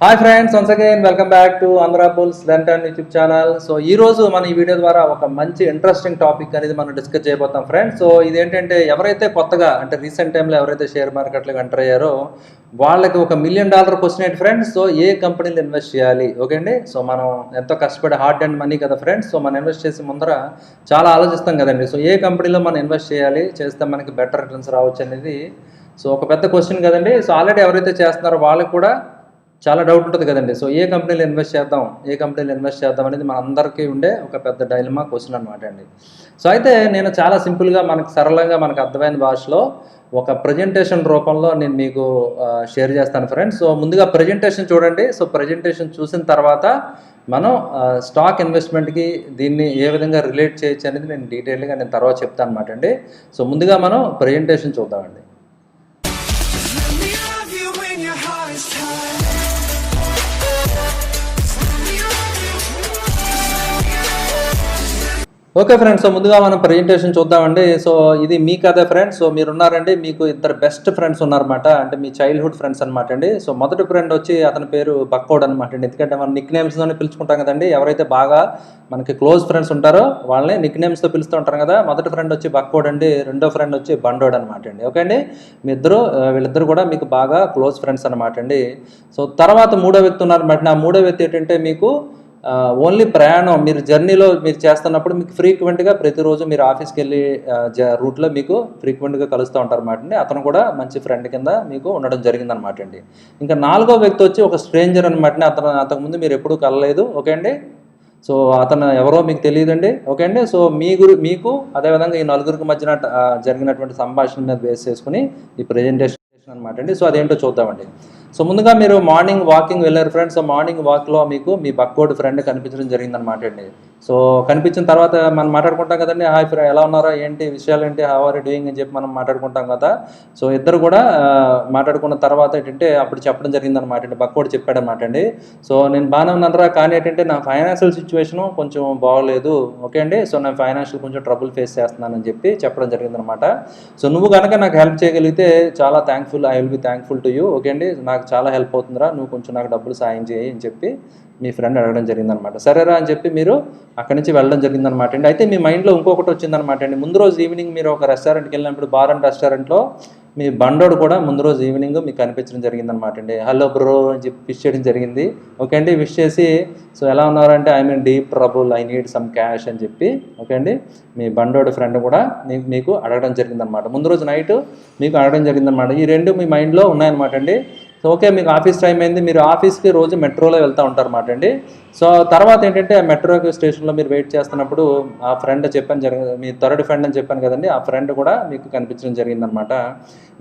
Hi friends, once again welcome back to Andhra bulls Lenten YouTube channel. So ఈ రోజు మన ఈ వీడియో ద్వారా ఒక మంచి ఇంట్రెస్టింగ్ టాపిక్ అనేది మనం డిస్కస్ చేయబోతాం ఫ్రెండ్స్. సో ఇదేంటంటే ఎవరైతే కొత్తగా అంటే రీసెంట్ టైంలో ఎవరైతే షేర్ మార్కెట్లో ఎంటర్ అయ్యారో వాళ్ళకి ఒక $1 million క్వశ్చన్ ఏంటి ఫ్రెండ్స్. సో ఏ కంపెనీలో ఇన్వెస్ట్ చేయాలి? ఓకే అండి. సో మనం ఎంతో కష్టపడి హార్డ్ అండ్ మనీ కదా ఫ్రెండ్స్. సో మనం ఇన్వెస్ట్ చేసే ముందర చాలా ఆలోచిస్తాం కదండి. సో ఏ కంపెనీలో మనం ఇన్వెస్ట్ చేయాలి, చేస్తే మనకి బెటర్ రిటర్న్స్ రావచ్చు అనేది సో ఒక పెద్ద క్వశ్చన్ కదండి. సో ఆల్రెడీ ఎవరైతే చేస్తున్నారో వాళ్ళకి కూడా చాలా డౌట్ ఉంటుంది కదండి. సో ఏ కంపెనీలో ఇన్వెస్ట్ చేద్దాం అనేది మన అందరికీ ఉండే ఒక పెద్ద డైలమా క్వశ్చన్ అనమాట అండి. సో అయితే నేను చాలా సింపుల్గా మనకు సరళంగా మనకు అర్థమైన భాషలో ఒక ప్రజెంటేషన్ రూపంలో నేను మీకు షేర్ చేస్తాను ఫ్రెండ్స్. సో ముందుగా ప్రజెంటేషన్ చూడండి. సో ప్రజెంటేషన్ చూసిన తర్వాత మనం స్టాక్ ఇన్వెస్ట్మెంట్కి దీన్ని ఏ విధంగా రిలేట్ చేయొచ్చు అనేది నేను డీటెయిల్గా నేను తర్వాత చెప్తాను అనమాట అండి. సో ముందుగా మనం ప్రజెంటేషన్ చూద్దామండి. ఓకే ఫ్రెండ్స్, సో ముందుగా మనం ప్రజెంటేషన్ చూద్దామండి. సో ఇది మీ కథే ఫ్రెండ్స్. సో మీరు ఉన్నారండి, మీకు ఇద్దరు బెస్ట్ ఫ్రెండ్స్ ఉన్నారన్నమాట, అంటే మీ చైల్డ్హుడ్ ఫ్రెండ్స్ అనమాట అండి. సో మొదటి ఫ్రెండ్ వచ్చి అతని పేరు బక్కోడ్ అనమాట అండి. ఎందుకంటే మనం నిక్ నేమ్స్తోనే పిలుచుకుంటాం కదండి. ఎవరైతే బాగా మనకి క్లోజ్ ఫ్రెండ్స్ ఉంటారో వాళ్ళని నిక్ నేమ్స్తో పిలుస్తూ ఉంటారు కదా. మొదటి ఫ్రెండ్ వచ్చి బక్కోడ్ అండి, రెండో ఫ్రెండ్ వచ్చి బండోడ్ అనమాట అండి. ఓకే అండి, మీ వీళ్ళిద్దరు కూడా మీకు బాగా క్లోజ్ ఫ్రెండ్స్ అనమాట అండి. సో తర్వాత మూడో వ్యక్తి ఉన్నారన్నమాట. ఆ మూడో వ్యక్తి ఏంటంటే మీకు ఓన్లీ ప్రయాణం మీరు జర్నీలో మీరు చేస్తున్నప్పుడు మీకు ఫ్రీక్వెంట్గా ప్రతిరోజు మీరు ఆఫీస్కి వెళ్ళి రూట్లో మీకు ఫ్రీక్వెంట్గా కలుస్తూ ఉంటారు అన్నమాట అండి. అతను కూడా మంచి ఫ్రెండ్ కింద మీకు ఉండడం జరిగిందనమాట అండి. ఇంకా నాలుగో వ్యక్తి వచ్చి ఒక స్ట్రేంజర్ అనమాట అండి. అంతకుముందు మీరు ఎప్పుడూ కలలేదు. ఓకే అండి. సో అతను ఎవరో మీకు తెలియదండి. ఓకే అండి. సో మీకు అదేవిధంగా ఈ నలుగురికి మధ్యన జరిగినటువంటి సంభాషణ మీద బేస్ చేసుకుని ఈ ప్రజెంటేషన్ అనమాట అండి. సో అదేంటో చూద్దామండి. సో ముందుగా మీరు మార్నింగ్ వాకింగ్ వెళ్ళారు ఫ్రెండ్స్. సో మార్నింగ్ వాక్లో మీకు మీ బక్కోడ్ ఫ్రెండ్ కనిపించడం జరిగిందనమాట అండి. సో కనిపించిన తర్వాత మనం మాట్లాడుకుంటాం కదండి, హాయ్ ఫ్రెండ్ ఎలా ఉన్నారా, ఏంటి విషయాలు ఏంటి, హౌ ఆర్ యు డూయింగ్ అని చెప్పి మనం మాట్లాడుకుంటాం కదా. సో ఇద్దరు కూడా మాట్లాడుకున్న తర్వాత ఏంటంటే అప్పుడు చెప్పడం జరిగిందనమాట అండి. బక్కోడ్ చెప్పాడనమాట అండి. సో నేను బాగానే ఉన్నానరా, కానీ ఏంటంటే నా ఫైనాన్షియల్ సిచ్యువేషను కొంచెం బాగోలేదు. ఓకే అండి. సో నేను ఫైనాన్షియల్ కొంచెం ట్రబుల్ ఫేస్ చేస్తున్నానని చెప్పి చెప్పడం జరిగిందనమాట. సో నువ్వు కనుక నాకు హెల్ప్ చేయగలిగితే చాలా I will be thankful to you. Okay అండి, నాకు చాలా హెల్ప్ అవుతుందిరా, నువ్వు కొంచెం నాకు డబ్బులు సాయం చేయి అని చెప్పి మీ ఫ్రెండ్ అడగడం జరిగిందనమాట. సరేరా అని చెప్పి మీరు అక్కడి నుంచి వెళ్ళడం జరిగిందనమాట అండి. అయితే మీ మైండ్లో ఇంకొకటి వచ్చిందనమాట అండి. ముందు రోజు ఈవినింగ్ మీరు ఒక రెస్టారెంట్కి వెళ్ళినప్పుడు బార్ అండ్ రెస్టారెంట్లో మీ బండోడు కూడా ముందు రోజు ఈవినింగ్ మీకు కనిపించడం జరిగిందనమాట అండి. హలో బ్రో అని చెప్పి విష్ చేయడం జరిగింది. ఓకే అండి. విష్ చేసి సో ఎలా ఉన్నారంటే I mean deep trouble, I need some cash అని చెప్పి ఓకే అండి మీ బండోడు ఫ్రెండ్ కూడా మీకు అడగడం జరిగిందనమాట. ముందు రోజు నైట్ మీకు అడగడం జరిగిందనమాట. ఈ రెండు మీ మైండ్లో ఉన్నాయన్నమాట అండి. సో ఓకే, మీకు ఆఫీస్ టైం అయింది, మీరు ఆఫీస్కి రోజు మెట్రోలో వెళ్తూ ఉంటారన్నమాట అండి. సో తర్వాత ఏంటంటే ఆ మెట్రో స్టేషన్లో మీరు వెయిట్ చేస్తున్నప్పుడు ఆ ఫ్రెండ్ మీ థర్డ్ ఫ్రెండ్ అని చెప్పాను కదండి, ఆ ఫ్రెండ్ కూడా మీకు కనిపించడం జరిగిందనమాట.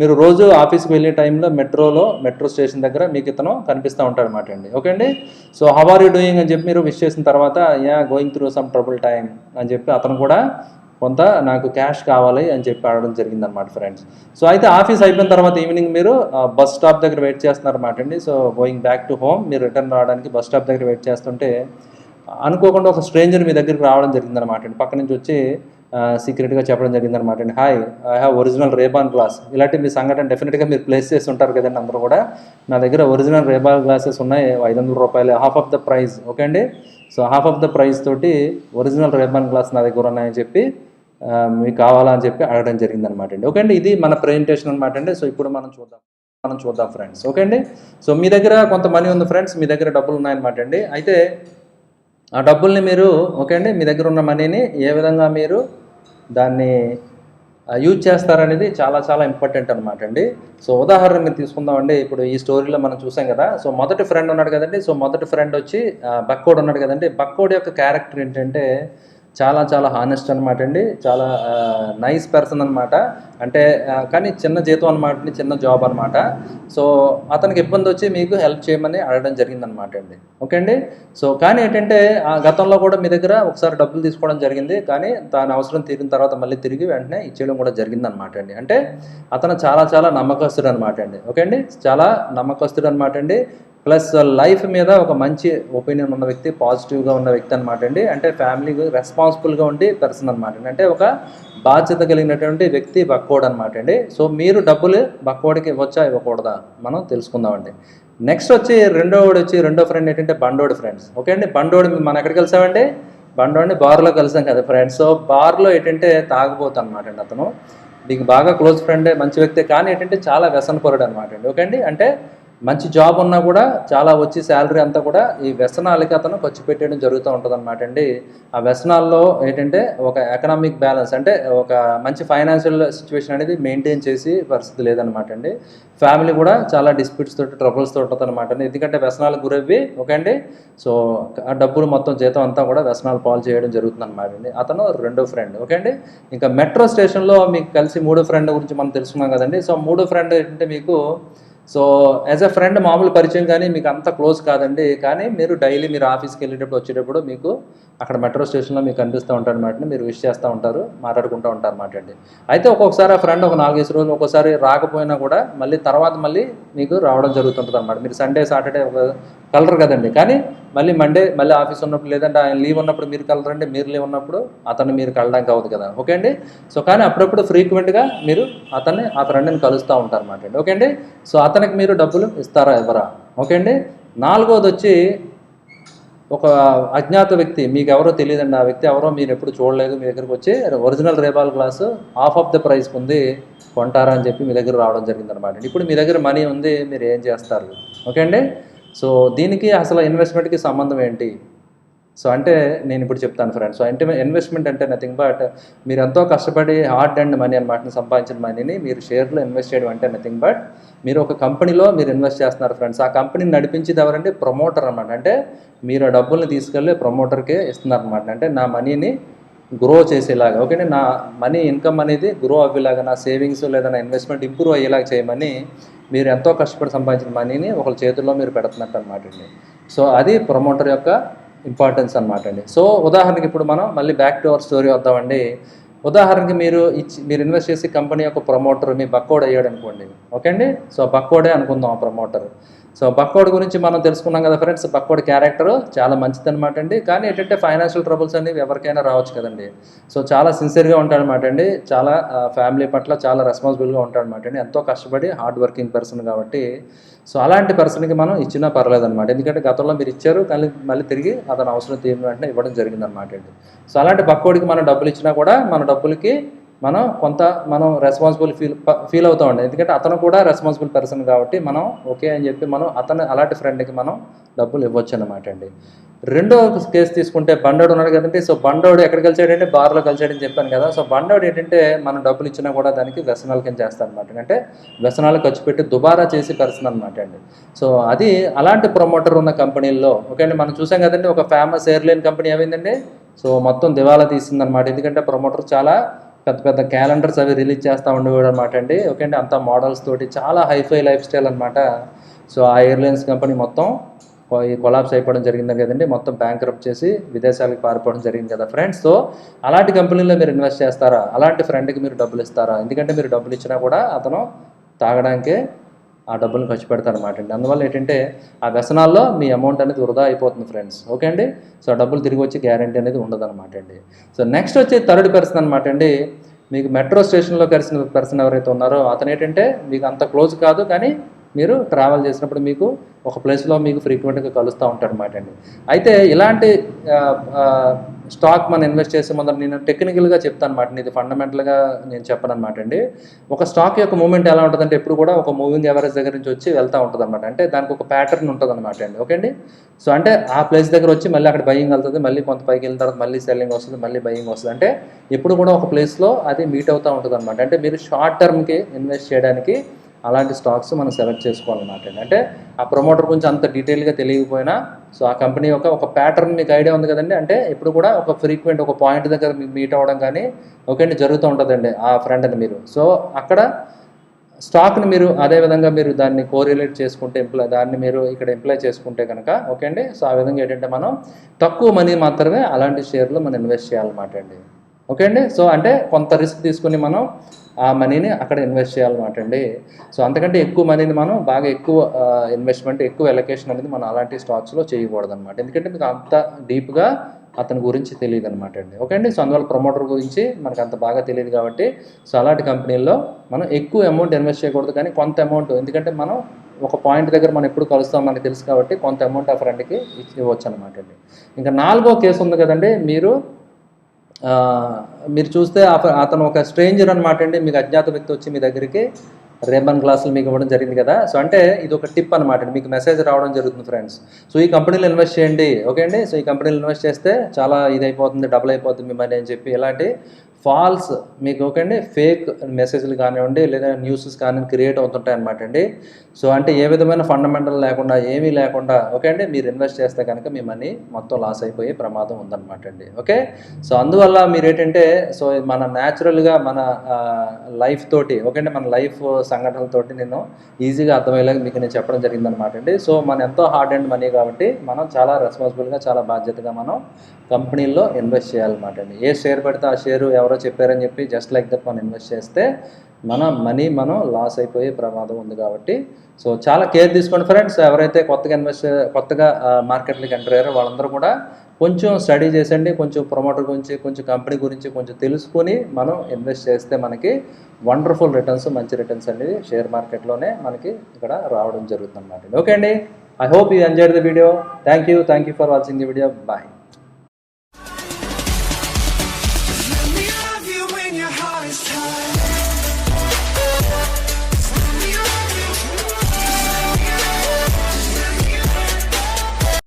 మీరు రోజు ఆఫీస్కి వెళ్ళే టైంలో మెట్రో స్టేషన్ దగ్గర మీకు ఇతను కనిపిస్తూ ఉంటారన్నమాట అండి. ఓకే అండి. So how are you doing అని చెప్పి మీరు విష్ చేసిన తర్వాత going through some trouble time అని చెప్పి అతను కూడా కొంత నాకు క్యాష్ కావాలి అని చెప్పి అడగడం జరిగిందనమాట ఫ్రెండ్స్. సో అయితే ఆఫీస్ అయిపోయిన తర్వాత ఈవినింగ్ మీరు బస్ స్టాప్ దగ్గర వెయిట్ చేస్తున్నారన్నమాట అండి. So going back to home, మీరు రిటర్న్ రావడానికి బస్ స్టాప్ దగ్గర వెయిట్ చేస్తుంటే అనుకోకుండా ఒక స్ట్రేంజర్ మీ దగ్గరికి రావడం జరిగిందనమాట అండి. పక్క నుంచి వచ్చి సీక్రెట్గా చెప్పడం జరిగిందనమాట అండి, hi I have original Ray-Ban glass. ఇలాంటి మీ సంఘటన డెఫినెట్గా మీరు ప్లేస్ చేసి ఉంటారు కదండి అందరూ కూడా. నా దగ్గర ఒరిజినల్ రేబాన్ గ్లాసెస్ ఉన్నాయి, $500, half of the price. Okay అండి. So half of the price తోటి ఒరిజినల్ రేబాన్ గ్లాస్ నా దగ్గర ఉన్నాయని చెప్పి మీకు కావాలా అని చెప్పి అడగడం జరిగిందనమాట అండి. ఓకే అండి, ఇది మన ప్రజెంటేషన్ అనమాట అండి. సో ఇప్పుడు మనం చూద్దాం ఫ్రెండ్స్. ఓకే అండి. సో మీ దగ్గర కొంత మనీ ఉంది ఫ్రెండ్స్, మీ దగ్గర డబ్బులు ఉన్నాయన్నమాట అండి. అయితే ఆ డబ్బుల్ని మీరు ఓకే అండి మీ దగ్గర ఉన్న మనీని ఏ విధంగా మీరు దాన్ని యూజ్ చేస్తారనేది చాలా చాలా ఇంపార్టెంట్ అనమాట అండి. సో ఉదాహరణ మీరు తీసుకుందామండి. ఇప్పుడు ఈ స్టోరీలో మనం చూసాం కదా. సో మొదటి ఫ్రెండ్ ఉన్నాడు కదండి. సో మొదటి ఫ్రెండ్ వచ్చి బక్కోడ్ ఉన్నాడు కదండి. బక్కోడ్ యొక్క క్యారెక్టర్ ఏంటంటే చాలా చాలా హానెస్ట్ అనమాట అండి. చాలా నైస్ పర్సన్ అనమాట. అంటే కానీ చిన్న జీతం అనమాట, చిన్న జాబ్ అనమాట. సో అతనికి ఇబ్బంది వచ్చి మీకు హెల్ప్ చేయమని అడగడం జరిగిందనమాట అండి. ఓకే అండి. సో కానీ ఏంటంటే ఆ గతంలో కూడా మీ దగ్గర ఒకసారి డబ్బులు తీసుకోవడం జరిగింది, కానీ దాని అవసరం తీరిన తర్వాత మళ్ళీ తిరిగి వెంటనే ఇచ్చేయడం కూడా జరిగిందనమాట అండి. అంటే అతను చాలా చాలా నమ్మకస్తుడు అనమాట అండి. ఓకే అండి, చాలా నమ్మకస్తుడు అనమాట అండి. ప్లస్ లైఫ్ మీద ఒక మంచి ఒపీనియన్ ఉన్న వ్యక్తి, పాజిటివ్గా ఉన్న వ్యక్తి అనమాట అండి. అంటే ఫ్యామిలీకి రెస్పాన్సిబుల్ రెస్పాన్సిబుల్గా ఉండి పర్సన్ అనమాట అండి. అంటే ఒక బాధ్యత కలిగినటువంటి వ్యక్తి బక్కోడ్ అనమాట అండి. సో మీరు డబ్బులు బక్కోడికి ఇవ్వచ్చా ఇవ్వకూడదా మనం తెలుసుకుందామండి. నెక్స్ట్ వచ్చి రెండో ఫ్రెండ్ ఏంటంటే బండోడి ఫ్రెండ్స్. ఓకే అండి, బండోడు మనం ఎక్కడికి కలిసామండి? బండోడిని బార్లో కలిసాం కదా ఫ్రెండ్స్. సో బార్లో ఏంటంటే తాగుబోతు అనమాట అండి. అతను మీకు బాగా క్లోజ్ ఫ్రెండే, మంచి వ్యక్తే, కానీ ఏంటంటే చాలా వ్యసనపరుడు అనమాట అండి. ఓకే అండి, అంటే మంచి జాబ్ ఉన్నా కూడా చాలా వచ్చి శాలరీ అంతా కూడా ఈ వ్యసనాలకి అతను ఖర్చు పెట్టేయడం జరుగుతూ ఉంటుంది అనమాట అండి. ఆ వ్యసనాల్లో ఏంటంటే ఒక ఎకనామిక్ బ్యాలెన్స్, అంటే ఒక మంచి ఫైనాన్షియల్ సిచ్యువేషన్ అనేది మెయింటైన్ చేసి పరిస్థితి లేదనమాట అండి. ఫ్యామిలీ కూడా చాలా డిస్ప్యూట్స్ తోటి, ట్రబుల్స్ తోటి ఉంటుంది అనమాట అండి. ఎందుకంటే వ్యసనాలకు గురవ్వి, ఓకే అండి. సో ఆ డబ్బులు మొత్తం జీతం అంతా కూడా వ్యసనాలు పాలు చేయడం జరుగుతుంది అనమాట అండి. అతను రెండో ఫ్రెండ్. ఓకే అండి, ఇంకా మెట్రో స్టేషన్లో మీకు కలిసి మూడో ఫ్రెండ్ గురించి మనం తెలుసుకున్నాం కదండి. సో మూడో ఫ్రెండ్ ఏంటంటే మీకు సో యాజ్ ఎ ఫ్రెండ్ మామూలు పరిచయం, కానీ మీకు అంత క్లోజ్ కాదండి. కానీ మీరు డైలీ మీరు ఆఫీస్కి వెళ్ళేటప్పుడు వచ్చేటప్పుడు మీకు అక్కడ మెట్రో స్టేషన్లో మీకు కనిపిస్తూ ఉంటారు అనమాట. మీరు విష్ చేస్తూ ఉంటారు, మాట్లాడుకుంటూ ఉంటారు అనమాట అండి. అయితే ఒక్కొక్కసారి ఆ ఫ్రెండ్ ఒక 4-5 రోజులు ఒక్కోసారి రాకపోయినా కూడా మళ్ళీ తర్వాత మళ్ళీ మీకు రావడం జరుగుతుంటుంది అనమాట. మీరు సండే సాటర్డే ఒక కలరు కదండి, కానీ మళ్ళీ మండే మళ్ళీ ఆఫీస్ ఉన్నప్పుడు, లేదంటే ఆయన లీవ్ ఉన్నప్పుడు మీరు కలరండి, మీరు లీవ్ ఉన్నప్పుడు అతను మీరు కలడానికి అవ్వదు కదా. ఓకే అండి, సో కానీ అప్పుడప్పుడు ఫ్రీక్వెంట్గా మీరు ఆ ఫ్రెండ్ని కలుస్తూ ఉంటారు అనమాట అండి. ఓకే అండి, సో అతనికి మీరు డబ్బులు ఇస్తారా ఇవ్వరా? ఓకే అండి. నాలుగోది వచ్చి ఒక అజ్ఞాత వ్యక్తి, మీకు ఎవరో తెలియదండి. ఆ వ్యక్తి ఎవరో మీరు ఎప్పుడు చూడలేదు, మీ దగ్గరికి వచ్చి original Ray Ban glass half of the ప్రైస్కి ఉంది, కొంటారా అని చెప్పి మీ దగ్గర రావడం జరిగిందనమాట. ఇప్పుడు మీ దగ్గర మనీ ఉంది, మీరు ఏం చేస్తారు? ఓకే అండి, సో దీనికి అసలు ఇన్వెస్ట్మెంట్కి సంబంధం ఏంటి? సో అంటే నేను ఇప్పుడు చెప్తాను ఫ్రెండ్స్. సో అంటే ఇన్వెస్ట్మెంట్ అంటే నథింగ్ బట్ మీరు ఎంతో కష్టపడి హార్డ్ అండ్ మనీ అనమాట, సంపాదించిన మనీని మీరు షేర్లో ఇన్వెస్ట్ చేయడం అంటే నథింగ్ బట్ మీరు ఒక కంపెనీలో మీరు ఇన్వెస్ట్ చేస్తున్నారు ఫ్రెండ్స్. ఆ కంపెనీని నడిపించేది ఎవరంటే ప్రమోటర్ అనమాట. అంటే మీరు ఆ డబ్బుల్ని తీసుకెళ్ళి ప్రమోటర్కే ఇస్తున్నారు అనమాట. అంటే నా మనీని గ్రో చేసేలాగా, ఓకే, నా మనీ ఇన్కమ్ అనేది గ్రో అవ్వేలాగా, నా సేవింగ్స్ లేదా నా ఇన్వెస్ట్మెంట్ ఇంప్రూవ్ అయ్యేలాగా చేయమని మీరు ఎంతో కష్టపడి సంపాదించిన మనీని ఒకరి చేతుల్లో మీరు పెడుతున్నట్టు అనమాట అండి. సో అది ప్రమోటర్ యొక్క ఇంపార్టెన్స్ అనమాట అండి. సో ఉదాహరణకి ఇప్పుడు మనం మళ్ళీ బ్యాక్ టు అవర్ స్టోరీ వద్దామండి. ఉదాహరణకి మీరు ఇన్వెస్ట్ చేసి కంపెనీ యొక్క ప్రమోటర్ మీ బక్కోడ్ అయ్యాడు అనుకోండి. ఓకే అండి, సో బక్కోడే అనుకుందాం ఆ ప్రమోటర్. సో బక్కోడ్ గురించి మనం తెలుసుకున్నాం కదా ఫ్రెండ్స్. బక్కోడ్ క్యారెక్టర్ చాలా మంచిది అనమాట అండి. కానీ ఏంటంటే ఫైనాన్షియల్ ట్రబుల్స్ అనేవి ఎవరికైనా రావచ్చు కదండి. సో చాలా సిన్సియర్గా ఉంటాడనమాట అండి. చాలా ఫ్యామిలీ పట్ల చాలా రెస్పాన్సిబుల్గా ఉంటాడనమాట అండి. ఎంతో కష్టపడి హార్డ్ వర్కింగ్ పర్సన్ కాబట్టి సో అలాంటి పర్సన్కి మనం ఇచ్చినా పర్లేదన్నమాట. ఎందుకంటే గతంలో మీరు ఇచ్చారు, కానీ మళ్ళీ తిరిగి అతను అవసరం తీరిన వెంటనే ఇవ్వడం జరిగిందనమాట అండి. సో అలాంటి బక్కోడికి మనం డబ్బులు ఇచ్చినా కూడా మన డబ్బులకి మనం రెస్పాన్సిబుల్ ఫీల్ అవుతామండి. ఎందుకంటే అతను కూడా రెస్పాన్సిబుల్ పర్సన్ కాబట్టి మనం ఓకే అని చెప్పి మనం అలాంటి ఫ్రెండ్కి మనం డబ్బులు ఇవ్వచ్చు అనమాట అండి. రెండో కేసు తీసుకుంటే బండోడు ఉన్నాడు కదండి. సో బండోడు ఎక్కడ కలిసాడంటే బార్లో కలిసాడని చెప్పాను కదా. సో బండోడు ఏంటంటే మనం డబ్బులు ఇచ్చినా కూడా దానికి వ్యసనాల కింద చేస్తాను అనమాట. అంటే వ్యసనాలు ఖర్చు పెట్టి దుబారా చేసి పర్సన్ అనమాట అండి. సో అది అలాంటి ప్రమోటర్ ఉన్న కంపెనీల్లో ఓకే అండి. మనం చూసాం కదండి, ఒక ఫేమస్ ఎయిర్లైన్ కంపెనీ ఏమైందండి, సో మొత్తం దివాలా తీసిందనమాట. ఎందుకంటే ప్రమోటర్ చాలా పెద్ద పెద్ద క్యాలెండర్స్ అవి రిలీజ్ చేస్తూ ఉండేవాడు అనమాట అండి. ఓకే అండి, అంతా మోడల్స్ తోటి చాలా హైఫై లైఫ్ స్టైల్ అనమాట. సో ఆ ఎయిర్లైన్స్ కంపెనీ మొత్తం కొలాప్స్ అయిపోవడం జరిగింది కదండి. మొత్తం బ్యాంక్రప్ట్ చేసి విదేశాలకు పారిపోవడం జరిగింది కదా ఫ్రెండ్స్. సో అలాంటి కంపెనీలో మీరు ఇన్వెస్ట్ చేస్తారా? అలాంటి ఫ్రెండ్కి మీరు డబ్బులు ఇస్తారా? ఎందుకంటే మీరు డబ్బులు ఇచ్చినా కూడా అతను తాగడానికే ఆ డబ్బులు ఖర్చు పెడతారనమాట అండి. అందువల్ల ఏంటంటే ఆ వ్యసనాల్లో మీ అమౌంట్ అనేది వృధా అయిపోతుంది ఫ్రెండ్స్. ఓకే అండి, సో డబ్బులు తిరిగి వచ్చి గ్యారంటీ అనేది ఉండదన్నమాట అండి. సో నెక్స్ట్ వచ్చి థర్డ్ పర్సన్ అనమాట అండి. మీకు మెట్రో స్టేషన్లో కలిసిన పర్సన్ ఎవరైతే ఉన్నారో అతను ఏంటంటే మీకు అంత క్లోజ్ కాదు, కానీ మీరు ట్రావెల్ చేసినప్పుడు మీకు ఒక ప్లేస్లో మీకు ఫ్రీక్వెంట్గా కలుస్తూ ఉంటాడు అనమాట అండి. అయితే ఇలాంటి స్టాక్ మనం ఇన్వెస్ట్ చేసే ముందర నేను టెక్నికల్గా చెప్తాను అనమాట. ఇది ఫండమెంటల్గా నేను చెప్పను అనమాట అండి. ఒక స్టాక్ యొక్క మూవ్మెంట్ ఎలా ఉంటుందంటే ఎప్పుడు కూడా ఒక మూవింగ్ యావరేజ్ దగ్గర నుంచి వచ్చి వెళ్తూ ఉంటుంది అనమాట. అంటే దానికి ఒక ప్యాటర్న్ ఉంటుంది అనమాట అండి. ఓకే అండి, సో అంటే ఆ ప్లేస్ దగ్గర వచ్చి మళ్ళీ అక్కడ బయింగ్ వెళ్తుంది, మళ్ళీ కొంత పైకి వెళ్ళిన తర్వాత మళ్ళీ సెల్లింగ్ వస్తుంది, మళ్ళీ బయింగ్ వస్తుంది. అంటే ఎప్పుడు కూడా ఒక ప్లేస్లో అది మీట్ అవుతూ ఉంటుంది అనమాట. అంటే మీరు షార్ట్ టర్మ్కి ఇన్వెస్ట్ చేయడానికి అలాంటి స్టాక్స్ మనం సెలెక్ట్ చేసుకోవాలన్నమాట. అంటే ఆ ప్రమోటర్ గురించి అంత డీటెయిల్గా తెలియకపోయినా సో ఆ కంపెనీ యొక్క ఒక ప్యాటర్న్ మీకు ఐడియా ఉంది కదండి. అంటే ఇప్పుడు కూడా ఒక ఫ్రీక్వెంట్ ఒక పాయింట్ దగ్గర మీట్ అవ్వడం కానీ ఓకే అండి జరుగుతూ ఉంటుందండి ఆ ఫ్రెండ్ని మీరు. సో అక్కడ స్టాక్ని మీరు అదేవిధంగా మీరు దాన్ని కోరిలేట్ చేసుకుంటే దాన్ని మీరు ఇక్కడ ఎంప్లాయ్ చేసుకుంటే కనుక ఓకే అండి. సో ఆ విధంగా ఏంటంటే మనం తక్కువ మనీ మాత్రమే అలాంటి షేర్లో మనం ఇన్వెస్ట్ చేయాలన్నమాట అండి. ఓకే అండి, సో అంటే కొంత రిస్క్ తీసుకుని మనం ఆ మనీని అక్కడ ఇన్వెస్ట్ చేయాలన్నమాట అండి. సో అంతకంటే ఎక్కువ మనీని మనం బాగా ఎక్కువ ఇన్వెస్ట్మెంట్, ఎక్కువ ఎలొకేషన్ అనేది మనం అలాంటి స్టాక్స్లో చేయకూడదు అనమాట. ఎందుకంటే మీకు అంత డీప్గా అతని గురించి తెలియదు అనమాట అండి. ఓకే అండి. సో అందువల్ల ప్రమోటర్ గురించి మనకు అంత బాగా తెలియదు కాబట్టి సో అలాంటి కంపెనీల్లో మనం ఎక్కువ అమౌంట్ ఇన్వెస్ట్ చేయకూడదు, కానీ కొంత అమౌంట్, ఎందుకంటే మనం ఒక పాయింట్ దగ్గర మనం ఎప్పుడు కలుస్తాం మనకు తెలుసు కాబట్టి కొంత అమౌంట్ ఆ ఫ్రెండ్కి ఇవ్వచ్చు అనమాట అండి. ఇంకా 4వ కేసు ఉంది కదండి, మీరు చూస్తే అతను ఒక స్ట్రేంజర్ అనమాట అండి. మీకు అజ్ఞాత వ్యక్తి వచ్చి మీ దగ్గరికి రేబన్ గ్లాసులు మీకు ఇవ్వడం జరిగింది కదా. సో అంటే ఇది ఒక టిప్ అనమాట అండి, మీకు మెసేజ్ రావడం జరుగుతుంది ఫ్రెండ్స్. సో ఈ కంపెనీలో ఇన్వెస్ట్ చేయండి, ఓకే అండి. సో ఈ కంపెనీలో ఇన్వెస్ట్ చేస్తే చాలా ఇదైపోతుంది, డబుల్ అయిపోతుంది మీ మనీ అని చెప్పి ఇలాంటి ఫాల్స్ మీకు, ఓకే అండి, ఫేక్ మెసేజ్లు కానివ్వండి లేదా న్యూసెస్ కానీ క్రియేట్ అవుతుంటాయి అనమాట అండి. సో అంటే ఏ విధమైన ఫండమెంటల్ లేకుండా, ఏమీ లేకుండా, ఓకే అండి, మీరు ఇన్వెస్ట్ చేస్తే కనుక మీ మనీ మొత్తం లాస్ అయిపోయే ప్రమాదం ఉందన్నమాట అండి. ఓకే. సో అందువల్ల మీరు ఏంటంటే సో మన న్యాచురల్గా మన లైఫ్ తోటి, ఓకే అండి, మన లైఫ్ సంఘటనలతోటి నేను ఈజీగా అర్థమయ్యేలాగా మీకు నేను చెప్పడం జరిగిందనమాట అండి. సో మన ఎంతో హార్డ్ అండ్ మనీ కాబట్టి మనం చాలా రెస్పాన్సిబుల్గా, చాలా బాధ్యతగా మనం కంపెనీల్లో ఇన్వెస్ట్ చేయాలన్నమాట అండి. ఏ షేర్ పెడితే ఆ షేరు ఎవరో చెప్పారని చెప్పి జస్ట్ లైక్ దట్ మనం ఇన్వెస్ట్ చేస్తే మన మనీ మనం లాస్ అయిపోయే ప్రమాదం ఉంది కాబట్టి సో చాలా కేర్ తీసుకోండి ఫ్రెండ్స్. ఎవరైతే కొత్తగా మార్కెట్లోకి ఎంటర్ అయ్యారో వాళ్ళందరూ కూడా కొంచెం స్టడీ చేసండి, కొంచెం ప్రమోటర్ గురించి, కొంచెం కంపెనీ గురించి కొంచెం తెలుసుకొని మనం ఇన్వెస్ట్ చేస్తే మనకి వండర్ఫుల్ రిటర్న్స్, మంచి రిటర్న్స్ అనేది షేర్ మార్కెట్లోనే మనకి ఇక్కడ రావడం జరుగుతుంది అన్నమాట. ఓకే అండి. I hope you enjoyed the video. Thank you for watching the video. Bye. Let me love you when your heart is tired.